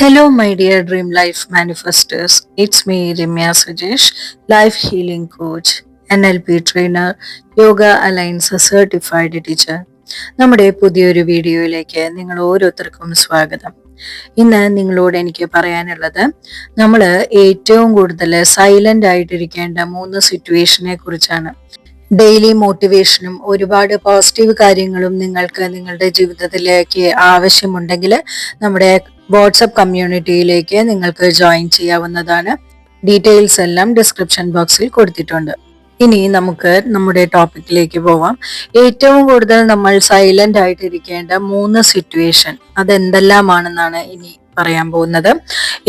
Hello, my dear Dream Life Manifestors. It's me, Ramya Sajesh, Life Healing Coach, NLP Trainer, Yoga Alliance Certified Teacher. നമ്മുടെ പുതിയൊരു വീഡിയോയിലേക്ക് നിങ്ങൾ ഓരോരുത്തർക്കും സ്വാഗതം. ഇന്ന് നിങ്ങളോട് എനിക്ക് പറയാനുള്ളത് നമ്മൾ ഏറ്റവും കൂടുതൽ സൈലന്റ് ആയിട്ടിരിക്കേണ്ട 3 സിറ്റുവേഷനെ കുറിച്ചാണ്. ഡെയിലി മോട്ടിവേഷനും ഒരുപാട് പോസിറ്റീവ് കാര്യങ്ങളും നിങ്ങൾക്ക് നിങ്ങളുടെ ജീവിതത്തിലേക്ക് ആവശ്യമുണ്ടെങ്കിൽ നമ്മുടെ വാട്സപ്പ് കമ്മ്യൂണിറ്റിയിലേക്ക് നിങ്ങൾക്ക് ജോയിൻ ചെയ്യാവുന്നതാണ്. ഡീറ്റെയിൽസ് എല്ലാം ഡിസ്ക്രിപ്ഷൻ ബോക്സിൽ കൊടുത്തിട്ടുണ്ട്. ഇനി നമുക്ക് നമ്മുടെ ടോപ്പിക്കിലേക്ക് പോവാം. ഏറ്റവും കൂടുതൽ നമ്മൾ സൈലന്റ് ആയിട്ടിരിക്കേണ്ട 3 സിറ്റുവേഷൻ അതെന്തെല്ലാമാണെന്നാണ് ഇനി പറയാൻ പോകുന്നത്.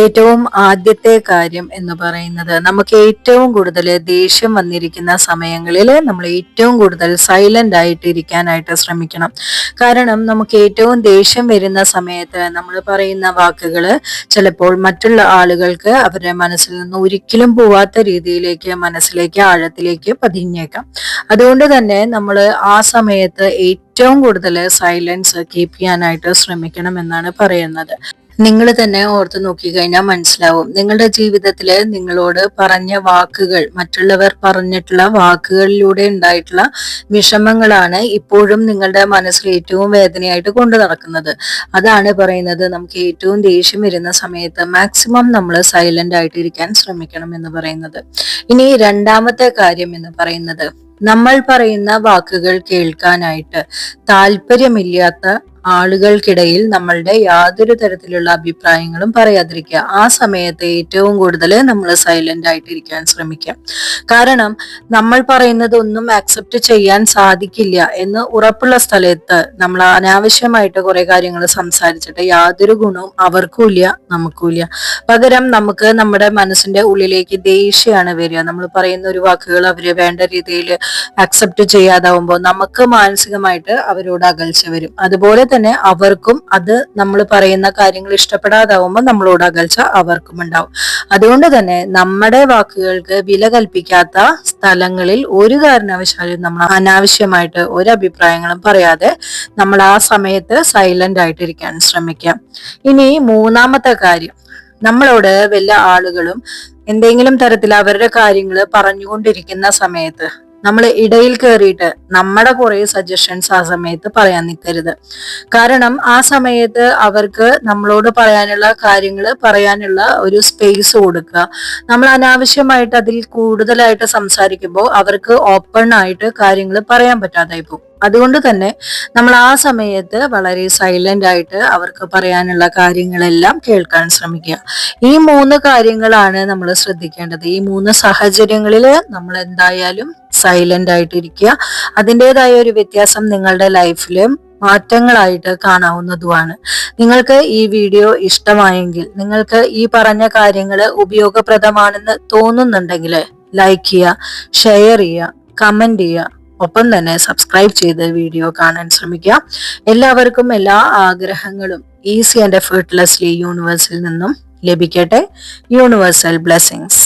ഏറ്റവും ആദ്യത്തെ കാര്യം എന്ന് പറയുന്നത്, നമുക്ക് ഏറ്റവും കൂടുതൽ ദേഷ്യം വന്നിരിക്കുന്ന സമയങ്ങളിൽ നമ്മൾ ഏറ്റവും കൂടുതൽ സൈലന്റ് ആയിട്ട് ഇരിക്കാനായിട്ട് ശ്രമിക്കണം. കാരണം നമുക്ക് ഏറ്റവും ദേഷ്യം വരുന്ന സമയത്ത് നമ്മൾ പറയുന്ന വാക്കുകൾ ചിലപ്പോൾ മറ്റുള്ള ആളുകൾക്ക് അവരുടെ മനസ്സിൽ നിന്ന് ഒരിക്കലും പോവാത്ത രീതിയിലേക്ക് മനസ്സിലേക്ക് ആഴത്തിലേക്ക് പതിഞ്ഞേക്കാം. അതുകൊണ്ട് തന്നെ നമ്മൾ ആ സമയത്ത് ഏറ്റവും കൂടുതൽ സൈലൻസ് കീപ്പ് ചെയ്യാനായിട്ട് ശ്രമിക്കണം എന്നാണ് പറയുന്നത്. നിങ്ങൾ തന്നെ ഓർത്ത് നോക്കിക്കഴിഞ്ഞാൽ മനസ്സിലാവും, നിങ്ങളുടെ ജീവിതത്തിൽ നിങ്ങളോട് പറഞ്ഞ വാക്കുകൾ, മറ്റുള്ളവർ പറഞ്ഞിട്ടുള്ള വാക്കുകളിലൂടെ ഉണ്ടായിട്ടുള്ള വിഷമങ്ങളാണ് ഇപ്പോഴും നിങ്ങളുടെ മനസ്സിൽ ഏറ്റവും വേദനയായിട്ട് കൊണ്ടു നടക്കുന്നത്. അതാണ് പറയുന്നത്, നമുക്ക് ഏറ്റവും ദേഷ്യം വരുന്ന സമയത്ത് മാക്സിമം നമ്മൾ സൈലന്റ് ആയിട്ട് ഇരിക്കാൻ ശ്രമിക്കണം എന്ന് പറയുന്നത്. ഇനി രണ്ടാമത്തെ കാര്യം എന്ന് പറയുന്നത്, നമ്മൾ പറയുന്ന വാക്കുകൾ കേൾക്കാനായിട്ട് താല്പര്യമില്ലാത്ത ആളുകൾക്കിടയിൽ നമ്മളുടെ യാതൊരു തരത്തിലുള്ള അഭിപ്രായങ്ങളും പറയാതിരിക്കുക. ആ സമയത്ത് ഏറ്റവും കൂടുതൽ നമ്മൾ സൈലന്റ് ആയിട്ടിരിക്കാൻ ശ്രമിക്കുക. കാരണം നമ്മൾ പറയുന്നതൊന്നും ആക്സെപ്റ്റ് ചെയ്യാൻ സാധിക്കില്ല എന്ന് ഉറപ്പുള്ള സ്ഥലത്ത് നമ്മൾ അനാവശ്യമായിട്ട് കുറെ കാര്യങ്ങൾ സംസാരിച്ചിട്ട് യാതൊരു ഗുണവും അവർക്കും ഇല്ല, നമുക്കും ഇല്ല. പകരം നമുക്ക് നമ്മുടെ മനസ്സിന്റെ ഉള്ളിലേക്ക് ദേഷ്യമാണ് വരിക. നമ്മൾ പറയുന്ന ഒരു വാക്കുകൾ അവര് വേണ്ട രീതിയിൽ ആക്സെപ്റ്റ് ചെയ്യാതാവുമ്പോൾ നമുക്ക് മാനസികമായിട്ട് അവരോട് അകൽച്ച വരും. അതുപോലെ തന്നെ അവർക്കും അത് നമ്മൾ പറയുന്ന കാര്യങ്ങൾ ഇഷ്ടപ്പെടാതാവുമ്പോൾ നമ്മളോട് അകൽച്ച അവർക്കും ഉണ്ടാവും. അതുകൊണ്ട് തന്നെ നമ്മുടെ വാക്കുകൾക്ക് വില കൽപ്പിക്കാത്ത സ്ഥലങ്ങളിൽ ഒരു കാരണവശാലും നമ്മൾ അനാവശ്യമായിട്ട് ഒരു അഭിപ്രായങ്ങളും പറയാതെ നമ്മൾ ആ സമയത്ത് സൈലന്റ് ആയിട്ടിരിക്കാൻ ശ്രമിക്കാം. ഇനി മൂന്നാമത്തെ കാര്യം, നമ്മളോട് വല്ല ആളുകളും എന്തെങ്കിലും തരത്തിൽ അവരുടെ കാര്യങ്ങൾ പറഞ്ഞുകൊണ്ടിരിക്കുന്ന സമയത്ത് നമ്മൾ ഇടയിൽ കയറിയിട്ട് നമ്മുടെ കുറെ സജഷൻസ് ആ സമയത്ത് പറയാൻ നിൽക്കരുത്. കാരണം ആ സമയത്ത് അവർക്ക് നമ്മളോട് പറയാനുള്ള കാര്യങ്ങൾ പറയാനുള്ള ഒരു സ്പേസ് കൊടുക്കുക. നമ്മൾ അനാവശ്യമായിട്ട് അതിൽ കൂടുതലായിട്ട് സംസാരിക്കുമ്പോൾ അവർക്ക് ഓപ്പൺ ആയിട്ട് കാര്യങ്ങൾ പറയാൻ പറ്റാതായി പോകും. അതുകൊണ്ട് തന്നെ നമ്മൾ ആ സമയത്ത് വളരെ സൈലന്റ് ആയിട്ട് അവർക്ക് പറയാനുള്ള കാര്യങ്ങളെല്ലാം കേൾക്കാൻ ശ്രമിക്കുക. ഈ 3 കാര്യങ്ങളാണ് നമ്മൾ ശ്രദ്ധിക്കേണ്ടത്. ഈ 3 സാഹചര്യങ്ങളിൽ നമ്മൾ എന്തായാലും സൈലന്റ് ആയിട്ടിരിക്കുക. അതിൻ്റെതായ ഒരു വ്യത്യാസം നിങ്ങളുടെ ലൈഫിലും മാറ്റങ്ങളായിട്ട് കാണാവുന്നതുമാണ്. നിങ്ങൾക്ക് ഈ വീഡിയോ ഇഷ്ടമായെങ്കിൽ, നിങ്ങൾക്ക് ഈ പറഞ്ഞ കാര്യങ്ങൾ ഉപയോഗപ്രദമാണെന്ന് തോന്നുന്നുണ്ടെങ്കിൽ ലൈക്ക് ചെയ്യുക, ഷെയർ ചെയ്യുക, കമന്റ് ചെയ്യുക. ഒപ്പം തന്നെ സബ്സ്ക്രൈബ് ചെയ്ത് വീഡിയോ കാണാൻ ശ്രമിക്കുക. എല്ലാവർക്കും എല്ലാ ആഗ്രഹങ്ങളും ഈസി ആൻഡ് എഫേർട്ട്ലെസ്ലി യൂണിവേഴ്സിൽ നിന്നും ലഭിക്കട്ടെ. Universal blessings.